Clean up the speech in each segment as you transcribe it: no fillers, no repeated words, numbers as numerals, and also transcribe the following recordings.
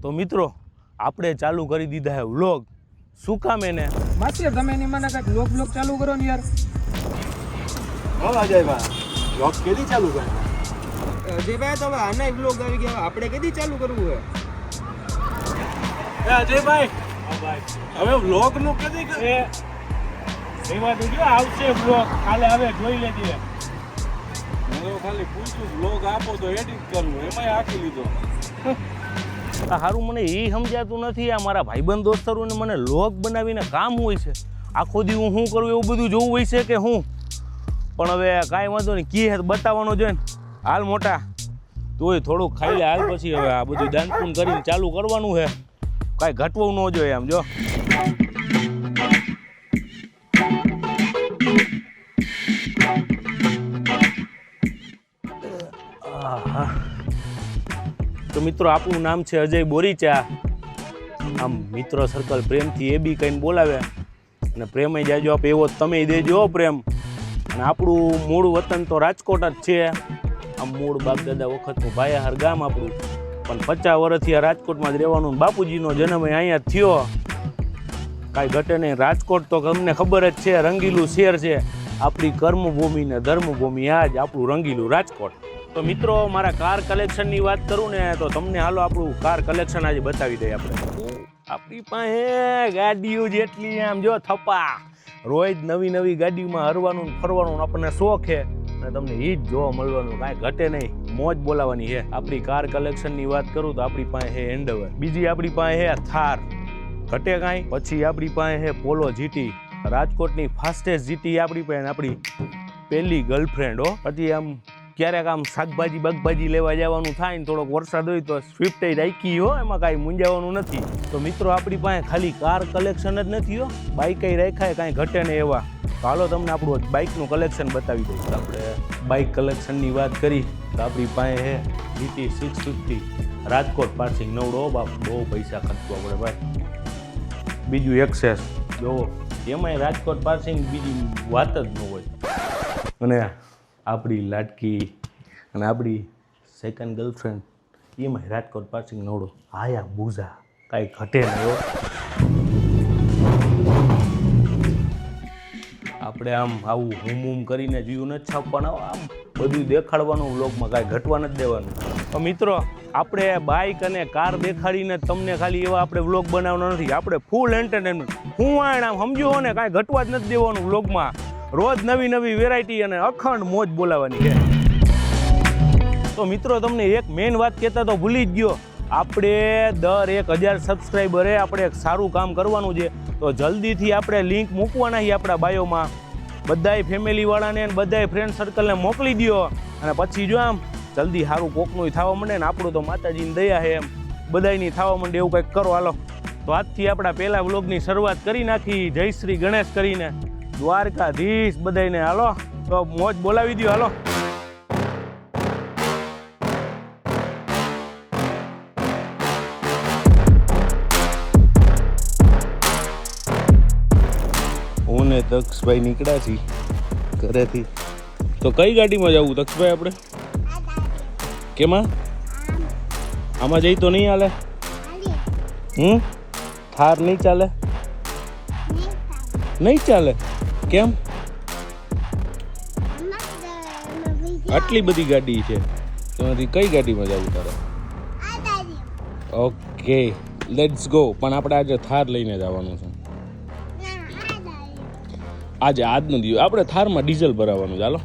તો મિત્રો આપણે ચાલુ કરી દીધા હે વ્લોગ. શું કામ એને માસી તમે એની મને કઈક વ્લોગ ચાલુ કરો ને યાર. હા અજયભાઈ વ્લોગ કેદી ચાલુ કરે? અજયભાઈ તો હવે આના વ્લોગ આવી ગયા, આપણે કેદી ચાલુ કરવું હે? અજયભાઈ હવે વ્લોગ નું કેદી એવા તો જો આવશે વ્લોગ કાલે આવે જોઈ લેજે. હું તો ખાલી પૂછું વ્લોગ આપો તો એડિટ કરવું, એમાંય આપી લીધો. સારું મને એ સમજાતું નથી. આ મારા ભાઈબંધ દોસ્તરોને મને વ્લોગ બનાવીને કામ હોય છે, આખો દી હું શું કરું એવું બધું જોવું હોય છે કે હું. પણ હવે કાંઈ વાંધો નહીં, કી હે બતાવવાનો જોઈએ ને. હાલ મોટા તોય થોડુંક ખાઈ લે હાલ, પછી હવે આ બધું દાનપૂન કરીને ચાલુ કરવાનું છે. કાંઈ ઘટવું ન જોઈએ આમ જો. તો મિત્રો આપણું નામ છે અજય બોરીચા. આમ મિત્ર સર્કલ પ્રેમથી એ બી કહીને બોલાવે, અને પ્રેમ જાજો આપે એવો તમે દેજો પ્રેમ. અને આપણું મૂળ વતન તો રાજકોટ જ છે. આમ મૂળ બાપદાદા વખતનું ભાયાહાર ગામ આપણું, પણ 50 વર્ષથી આ રાજકોટમાં જ રહેવાનું. બાપુજીનો જન્મ અહીંયા થયો, કાંઈ ઘટે નહીં. રાજકોટ તો તમને ખબર જ છે, રંગીલું શહેર છે. આપણી કર્મભૂમિ ને ધર્મભૂમિ આ જ આપણું રંગીલું રાજકોટ. તો મિત્રો મારા કાર કલેક્શનની વાત કરું ને તો તમને હાલો આપણું કાર કલેક્શન આજે બતાવી દઈએ આપણે. આપણી પાસે ગાડીઓ જેટલી આમ જો થપ્પા, રોજ નવી નવી ગાડીમાં હરવાનું ફરવાનું આપણને શોખ છે, અને તમને એ જ જોવા મળવાનું, કાંઈ ઘટે નહીં, મોજ બોલાવાની છે. આપણી કાર કલેક્શનની વાત કરું તો આપણી પાસે છે એન્ડેવર, બીજી આપણી પાસે છે થાર, ઘટે કાંઈ. પછી આપણી પાસે છે પોલો જીટી, રાજકોટની ફાસ્ટેસ્ટ જીટી આપણી પાસે, આપણી પહેલી ગર્લફ્રેન્ડ હો. પછી આમ ક્યારેક આમ શાકભાજી બગભાજી લેવા જવાનું થાય ને થોડોક વરસાદ હોય તો સ્વિફ્ટ રાખી હો, એમાં કાંઈ મૂંઝાવાનું નથી. તો મિત્રો આપણી પાસે ખાલી કાર કલેક્શન જ નથી હો, બાઇક રાખાય કાંઈ ઘટે ને એવા. તો હાલો તમને આપણું બાઇકનું કલેક્શન બતાવી દઈશું. આપણે બાઇક કલેક્શનની વાત કરી તો આપણી પાસે છે GT 650 રાજકોટ પાર્સિંગ નવડો બાપ, બહુ પૈસા ખર્ચવા પડે ભાઈ. બીજું એક્સેસ જોવો, એમાંય રાજકોટ પાર્સિંગ બીજી વાત જ ન હોય. અને આપણી લાડકી અને આપણી સેકન્ડ ગર્લફ્રેન્ડ એમાંય રાજકોટ પાર્સિંગ નવડો, આયા બુઝા, કાંઈ ઘટે નહીં. આપણે આમ આવું હુમ કરીને જીવું નથી છાપવાનું, આમ બધું દેખાડવાનું વ્લોગમાં, કાંઈ ઘટવા નથી દેવાનું. તો મિત્રો આપણે બાઇક અને કાર દેખાડીને તમને ખાલી એવા આપણે વ્લોગ બનાવવાનો નથી, આપણે ફૂલ એન્ટરટેનમેન્ટ. હું આમ સમજો ને, કાંઈ ઘટવા જ નથી દેવાનું વ્લોગમાં. રોજ નવી નવી વેરાયટી અને અખંડ મોજ બોલાવાની છે. તો મિત્રો તમને એક મેઇન વાત કહેતા તો ભૂલી જ ગયો, આપણે દર 1000 સબસ્ક્રાઈબરે આપણે એક સારું કામ કરવાનું છે. તો જલ્દીથી આપણે લિંક મૂકવાના છીએ આપણા બાયોમાં, બધાય ફેમિલીવાળાને અને બધાય ફ્રેન્ડ સર્કલને મોકલી દો. અને પછી જો આમ જલ્દી સારું કોકનું થવા માંડે ને, આપણું તો માતાજીની દયા છે, એમ બધાયની થવા માંડે એવું કંઈક કરો. હાલો તો આજથી આપણા પહેલા વ્લોગની શરૂઆત કરી નાખી, જય શ્રી ગણેશ કરીને, દ્વારકાધીશ બધાયને. હાલો તો મોજ બોલાવી દો. હાલો હું ને તક્ષભાઈ નીકળ્યા છીએ ઘરેથી. તો કઈ ગાડીમાં જવું તક્ષભાઈ આપણે? કેમાં? આમાં જઈ તો નહીં હાલે? થાર નહીં ચાલે? નહીં ચાલે કેમ? આટલી બધી ગાડી છે, તેમાંથી કઈ ગાડીમાં જવું તારે? Okay let's go. પણ આપણે આજે થાર લઈને જવાનું છે. આજનો દિવસ આપણે થારમાં ડીઝલ ભરાવાનું. ચાલો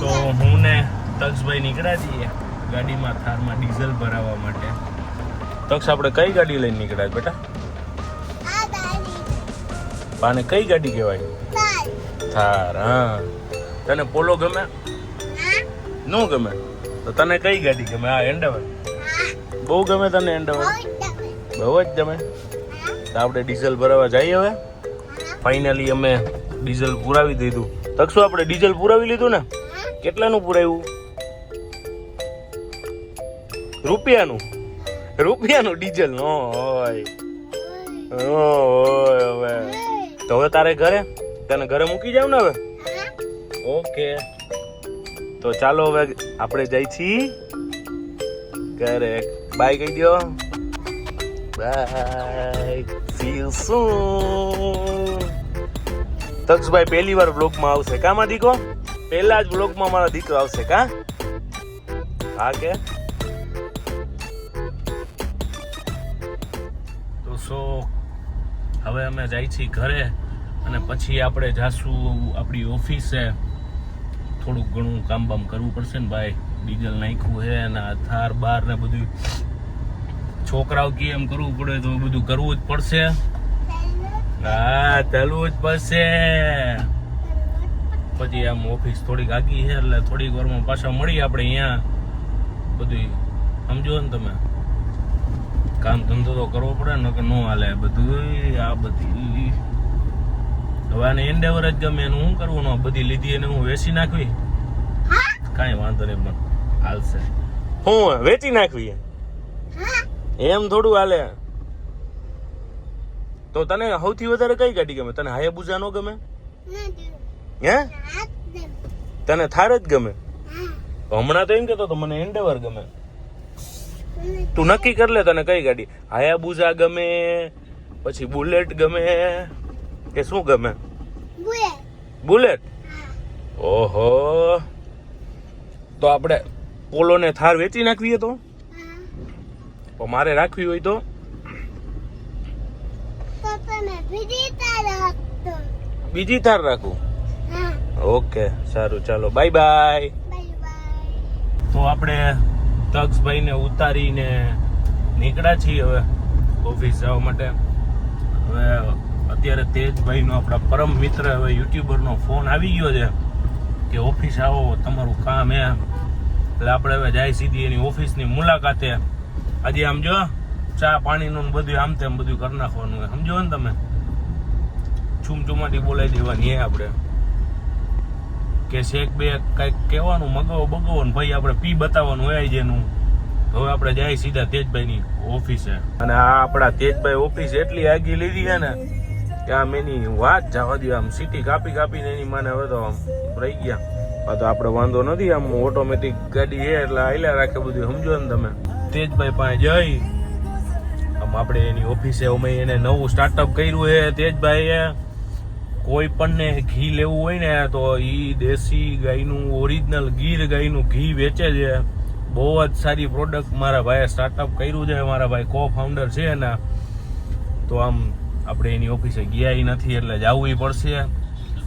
તો હું ને તક્ષભાઈ નીકળ્યા છીએ ગાડીમાં, થારમાં ડીઝલ ભરાવવા માટે. તક્ષ આપણે કઈ ગાડી લઈને નીકળ્યા બેટા? પાને કઈ ગાડી કહેવાય? થાર. હા, તને પોલો ગમે? નો ગમે? તો તને કઈ ગાડી ગમે? હા એન્ડેવર. બહુ ગમે તને એન્ડેવર? બહુ જ ગમે. તો આપણે ડીઝલ ભરાવા જઈએ હવે. ફાઇનલી અમે ડીઝલ પુરાવી દીધું. તક્ષુ આપણે ડીઝલ પુરાવી લીધું ને? કેટલાનું પુરાવ્યું? રૂપિયાનું ડીઝલ નો હોય. હવે તો હવે તારે ઘરે, તને ઘરે મૂકી જાવ ને હવે? ઓકે તો ચાલો હવે આપણે જઈ છીએ ઘરે. બાય કહી દો. Bye, see you soon. તક્ષભાઈ પહેલી વાર બ્લોગમાં આવશે કા માં દીકો? પહેલા જ બ્લોગમાં મારો દીકરો આવશે કા? હા કે તો હવે અમે જાય છીએ ઘરે અને પછી આપણે જાશું આપણી ઓફિસે. થોડુંક ઘણું કામ બામ કરવું પડશે ને ભાઈ. ડીઝલ નાખ્યું છે અને આ થાર બાર ને બધું છોકરાઓ કે એમ કરવું પડે તો બધું કરવું જ પડશે. હા, ચાલવું જ પડશે. પછી આમ ઓફિસ થોડીક આગી છે એટલે થોડીક વારમાં પાછા મળી આપણે અહીંયા. બધું સમજો ને તમે, કામ ધંધો તો કરવો પડે ને, ન હાલે બધું. આ બધી હવે આને એન્ડેવર જ ગમે એનું શું કરવું? બધી લીધી એને હું વેચી નાખવી? કાંઈ વાંધો નહીં, પણ હાલશે. હું વેચી નાખવી એમ થોડું હાલે. તો તને સૌથી વધારે કઈ ગાડી ગમે? તને હાયાબુઝા નો ગમે? હે? તને થાર જ ગમે? હમણાં તો એમ કેતો તો મને એન્ડેવર ગમે. તું નક્કી કર લે તને કઈ ગાડી. હાયાબુઝા ગમે, પછી બુલેટ ગમે કે શું ગમે? બુલેટ. ઓહો, તો આપણે પોલો ને થાર વેચી નાખવીએ તો મારે રાખવી હોય તો બીજી થાર રાખું? ઓકે, સારું, ચાલો, બાય બાય. તો આપણે તક્ષભાઈ ને ઉતારીને નીકળ્યા છીએ હવે ઓફિસ જવા માટે. હવે અત્યારે તેજભાઈ નો આપણા પરમ મિત્ર હવે યુટ્યુબર નો ફોન આવી ગયો છે કે ઓફિસ આવો, તમારું કામ હે. એટલે આપણે હવે જાય સીધી એની ઓફિસની મુલાકાતે. હજી આમ જો ચા પાણીનું બધું આમ તેમ બધું કરી નાખવાનું હોય, સમજો ને તમે. ચૂમચુમાટી બોલાવી દેવાની હે આપણે, કે શેક બે કંઈક કહેવાનું, મગાવો બગાવો ને ભાઈ આપણે પી બતાવવાનું હોય જેનું. હવે આપણે જાય સીધા તેજભાઈની ઓફિસે. અને આ આપણા તેજભાઈ ઓફિસ એટલી આગી લીધી છે ને કે આમ એની વાત જવા દે. આમ સિટી કાપી કાપીને એની માને હવે તો આમ રહી ગયા. આ તો આપણે વાંધો નથી, આમ ઓટોમેટિક ગાડી છે એટલે હાલ્યા રાખે બધું, સમજો ને તમે. તેજભાઈ પાસે જઈ આમ આપણે એની ઓફિસે અમે એને નવું સ્ટાર્ટઅપ કર્યું છે તેજભાઈએ. કોઈ પણ ને ઘી લેવું હોય ને તો ઈ દેશી ગાયનું ઓરિજિનલ ગીર ગાયનું ઘી વેચે છે. બહુ જ સારી પ્રોડક્ટ મારા ભાઈએ સ્ટાર્ટઅપ કર્યું છે. મારા ભાઈ કો ફાઉન્ડર છે ને. તો આમ આપણે એની ઓફિસે ગયા નથી એટલે જવું પડશે.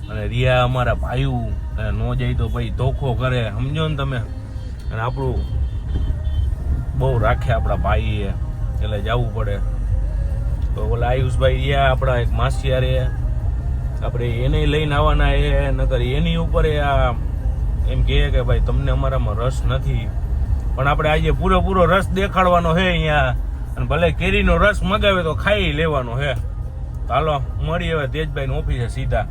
અને રિયા અમારા ભાઈઓ ન જાય તો ભાઈ ધોખો કરે, સમજો ને તમે. અને આપણું બહુ રાખે આપણા ભાઈ એટલે જવું પડે. તો ઓલા આયુષભાઈ રિયા આપણા એક માસિયારે આપણે એને લઈને આવવાના એ નકર એની ઉપર આ એમ કહે કે ભાઈ તમને અમારામાં રસ નથી, પણ આપણે આજે પૂરો રસ દેખાડવાનો છે અહીંયા. અને ભલે કેરીનો રસ મગાવે તો ખાઈ લેવાનો છે. હાલો મળી હવે તેજભાઈની ઓફિસે સીધા.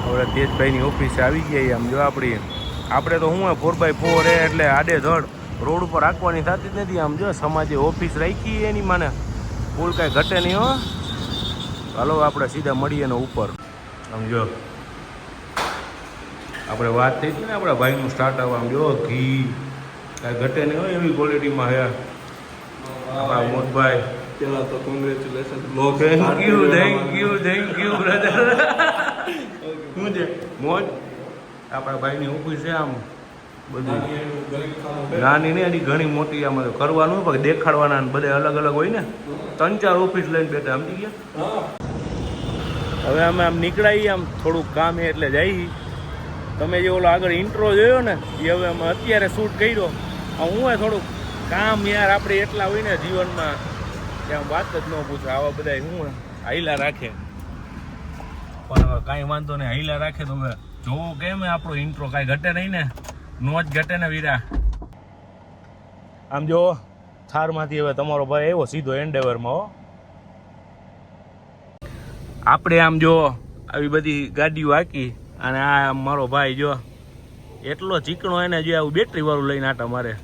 હવે તેજભાઈની ઓફિસે આવી ગયા. આમ જો આપણે તો શું 4x4 એટલે આડે ધડ રોડ ઉપર રાખવાની થતી જ નથી. આમ જો સમાજે ઓફિસ રાખી એની માને ફૂલ કાંઈ ઘટે નહીં હો. હાલો આપણે સીધા મળીએ ને ઉપર. આમ જો આપણે વાત થઈ હતી ને આપણા ભાઈનું સ્ટાર્ટઅપ. આમ જો ઘી કાંઈ ઘટે નહીં હોય એવી ક્વોલિટીમાં હે આપણા મોટભાઈ. પેલા તો કોંગ્રેચ્યુલેશન. Thank you brother. શું છે મોજ? આપણા ભાઈની ઓફિસ છે આમ બધું નાની ને એની ઘણી મોટી. આમાં તો કરવાનું પણ દેખાડવાના ને બધા અલગ અલગ હોય ને. 3-4 ઓફિસ લઈને બેઠા, સમજી ગયા. હવે અમે આમ નીકળાઈ, આમ થોડુંક કામ છે એટલે જઈ. તમે જે ઓલો આગળ ઇન્ટ્રો જોયો ને એ હવે અમે અત્યારે શૂટ કર્યો. હું હોય થોડુંક કામ યાર આપણે એટલા હોય ને જીવનમાં કે આમ વાત જ ન પૂછો. આવા બધા શું હાઈલા રાખે, પણ હવે કાંઈ વાંધો નહીં, હાઈલા રાખે તો હવે જોવું કેમ આપણો ઇન્ટ્રો કાંઈ ઘટે નહીં ને. નો જ ઘટે ને વીરા. આમ જો થારમાંથી હવે તમારો ભાઈ આવ્યો સીધો એન્ડેવરમાં હો. આપણે આમ જો આવી બધી ગાડીઓ હાકી અને આ મારો ભાઈ જો એટલો ચીકણો એને જો આવું બેટરી વાળું લઈને આટા મારે.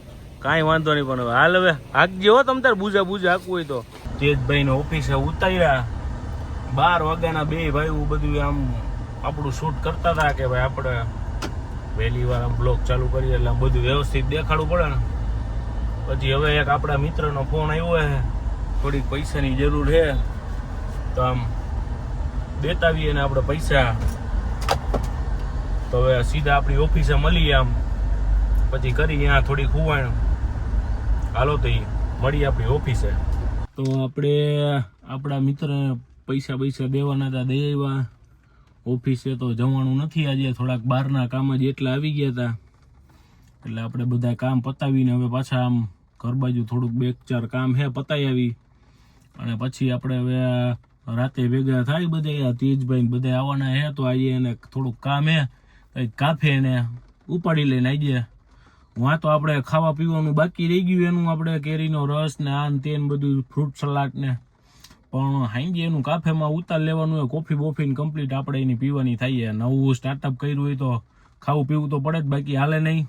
કાંઈ વાંધો નહીં, પણ હવે હાલ હવે હાકજે હો તમ તાર બુઝા હાકવું હોય તો. તેજભાઈને ઓફિસે ઉતાર્યા 12 વાગ્યાના. બે ભાઈ બધું આમ આપણું શૂટ કરતા હતા કે ભાઈ આપણે પહેલી વાર આમ બ્લોગ ચાલુ કરીએ એટલે બધું વ્યવસ્થિત દેખાડવું પડે ને. પછી હવે એક આપણા મિત્રનો ફોન આવ્યો છે થોડીક પૈસાની જરૂર છે તો આમ દેતા આવીએ ને આપણે પૈસા. તો હવે સીધા આપણી ઓફિસે મળીએ, આમ પછી કરી ત્યાં થોડીક હુવાણ. હાલો તો મળીએ આપણી ઓફિસે. તો આપણે આપણા મિત્રને પૈસા દેવાના હતા, દઈ આવ્યા. ઓફિસે તો જવાનું નથી આજે, થોડાક બહારના કામ જ એટલા આવી ગયા હતા. એટલે આપણે બધા કામ પતાવીને હવે પાછા આમ ઘર બાજુ થોડુંક 2-4 કામ છે પતાવી આવી. અને પછી આપણે હવે રાતે ભેગા થાય બધા, તેજભાઈ બધા આવવાના છે. તો આજે એને થોડુંક કામ છે, કાફે એને ઉપાડી લઈને આવીએ. વાં તો આપણે ખાવા પીવાનું બાકી રહી ગયું એનું, આપણે કેરીનો રસ ને આ ને તે ને બધું ફ્રૂટ સલાડ ને. પણ હાંજે એનું કાફેમાં ઉતાર લેવાનું હોય, કોફી બોફી કમ્પ્લીટ આપણે એની પીવાની થાય. નવું સ્ટાર્ટઅપ કર્યું હોય તો ખાવું પીવું તો પડે જ, બાકી હાલે નહીં.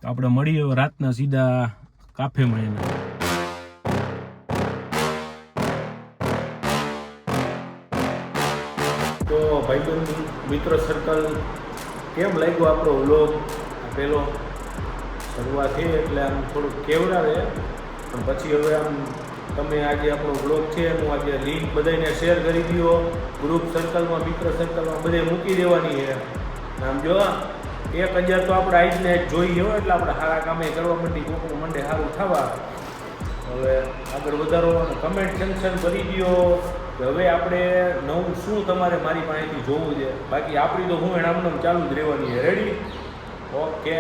તો આપણે મળીએ રાતના સીધા કાફેમાં એને. તો ભાઈબંધ મિત્ર સર્કલ કેમ લાગ્યો આપણો વ્લોગ? પહેલો શરૂઆત છે એટલે આમ થોડુંક કેવડાવે, પણ પછી હવે આમ તમે આજે આપણો વ્લોગ છે એનું આજે લિંક બધાને શેર કરી દો. ગ્રુપ સર્કલમાં, મિત્ર સર્કલમાં બધે મૂકી દેવાની છે. આમ જો 1000 તો આપણે આજને જોઈએ હોય એટલે આપણે સારા કામે કરવા માંડી, કોકનું મંડે સારું થવા. હવે આગળ વધારો અને કમેન્ટ સેક્શન કરી દો કે હવે આપણે નવું શું તમારે મારી પાસેથી જોવું છે. બાકી આપણી તો હું એનામ ચાલુ જ રહેવાની છે. રેડી? ઓકે.